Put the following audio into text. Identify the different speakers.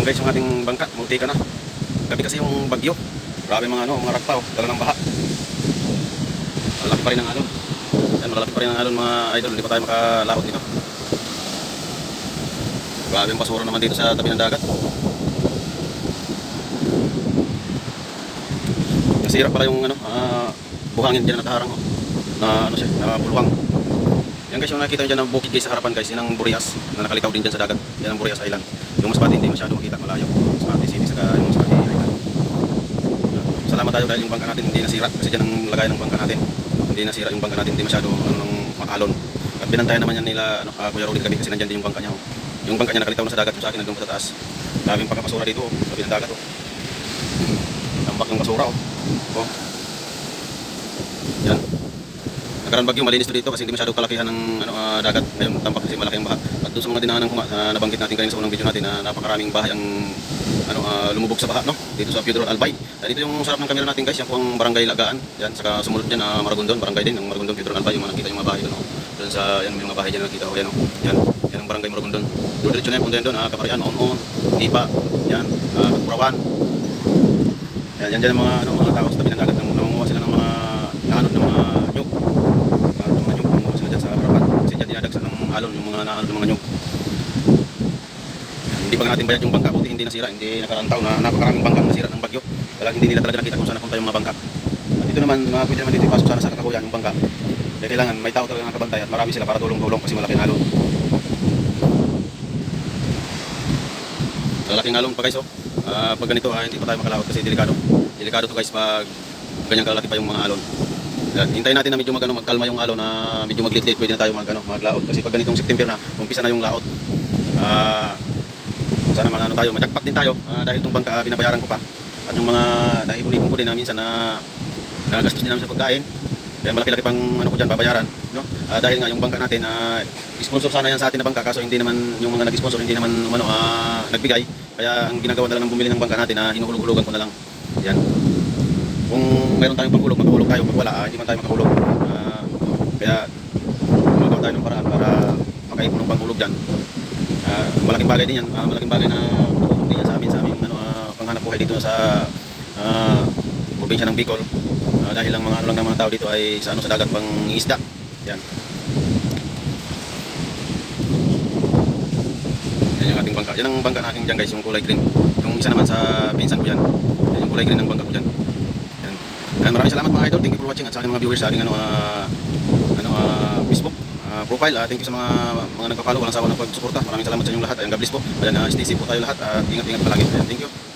Speaker 1: Yan guys, yung ating bangka, multi ka na. Gabi kasi yung bagyo. Grabe mga mga ragpa, dala ng baha. Malaki pa rin ang alon. Yan, malaki pa rin ang alon mga idol, hindi pa tayo makalahot dito. Grabe yung basura naman dito sa tabi ng dagat. Nasira pala yung buhangin dyan nakaharang na na puluwang. Yan guys, yung nakikita nyo dyan ng bukid guys sa harapan guys, yun ang Burias na nakalikaw din dyan sa dagat. Yan ang Burias Island. Yung Masbate hindi masyado makita, malayo. Masbate City saka yung Masbate Island. Salamat tayo dahil yung bangka natin hindi nasira kasi dyan ang lagay ng bangka natin. Hindi nasira yung bangka natin, hindi masyado makalon. At binantayan naman yan nila Kuya Rolly kagabi kasi nandyan din yung bangka niya. Yung bangka niya nakalitaw na sa dagat, yung sa akin nandun sa taas. Daming pagkapasura dito, sabi ng dagat. Tambak yung basura. Yan. Nagkaroon bagyo, malinis to dito kasi hindi masyado kalakihan ng dagat. Ngayon tampak kasi malaki ang baha. At doon sa mga dinaanan ko nga, nabanggit natin kanina sa unang video natin na napakaraming bahay ang lumubog sa baha, no? Dito sa Pedro Albay. Dito yung sarap ng camera natin guys, yan po ang Barangay Lagaan. Yan, saka sumunod dyan Maragondon, barangay din ng Maragondon, Pedro Albay. Yung mga nakita yung mga bahay doon, doon sa yan, may mga bahay dyan nakita ko yan, yan. Yan ang Barangay Maragondon. Diretso na yung punta doon, Kaparian, Noon, Lipa, yan, Purawan. Yan dyan ang mga tao sa tabi ng dagat, nangunguha sila ng mga naanod ng mga nyug. Mga nyug, nangunguha sila dyan sa harapan. Kasi dyan dinadagsan ng alon, yung mga naanod ng mga nyug. Hindi pa natin bayad yung bangka, buti hindi nasira, hindi nakarantaw na napakaraming bangkang nasira ng bagyo. Talagang hindi nila talaga nakita kung saan napunta yung mga bangka. At dito naman, pwede naman dito ipasok sana sa kakahuyan yung bangka. Kaya kailangan may tao talaga nakabantay at marami sila para tulong-tulong kasi malaking alon. Malaking alon pa guys, pag ganito hindi pa tayo makalawat kasi delikado. Delikado to guys pag ganyan kalaki pa yung mga alon. Yan, hintayin natin na medyo magkalma yung alon, na medyo maglit-lit, pwede na tayo maglaot kasi pag ganitong September na, umpisa na yung laot. Sana tayo, majakpat din tayo dahil itong bangka binabayaran ko pa. At yung mga naipon-ipon ko din na minsan na nagastos din namin sa pagkain. Kaya malaki-laki pang ko dyan babayaran, no? Dahil nga yung bangka natin sponsor sana yan sa atin na bangka, kaso hindi naman yung mga nag-sponsor hindi naman nagbigay. Kaya ang ginagawa na lang ng bumili ng bangka natin hinuhulog-hulugan ko na lang. Yan. Kung mayroon tayong panghulog, magpahulog tayo. Pag wala, hindi man tayo makahulog. Kaya gumagawa tayo ng paraan para makaipon ng panghulog dyan. Malaking bagay din yan, malaking bagay na tutulong din yan sa aming panghanap buhay dito sa probinsya ng Bicol. Dahil ang mga lang ng mga tao dito ay sa dagat pang isda. Yan. Yan yung ating bangka. Yan ang bangka natin dyan guys, yung kulay green. Yung isa naman sa pinsan ko yan. Yan yung kulay green ng bangka ko dyan. Yan. Maraming salamat mga idol. Thank you for watching at sa aking mga viewers sa aking Facebook profile. Thank you sa mga nagpa-follow, walang sawa ng pagsuporta. Maraming salamat sa inyong lahat. God bless po. Ayan, stay safe po tayo lahat at ingat-ingat palagi. Thank you.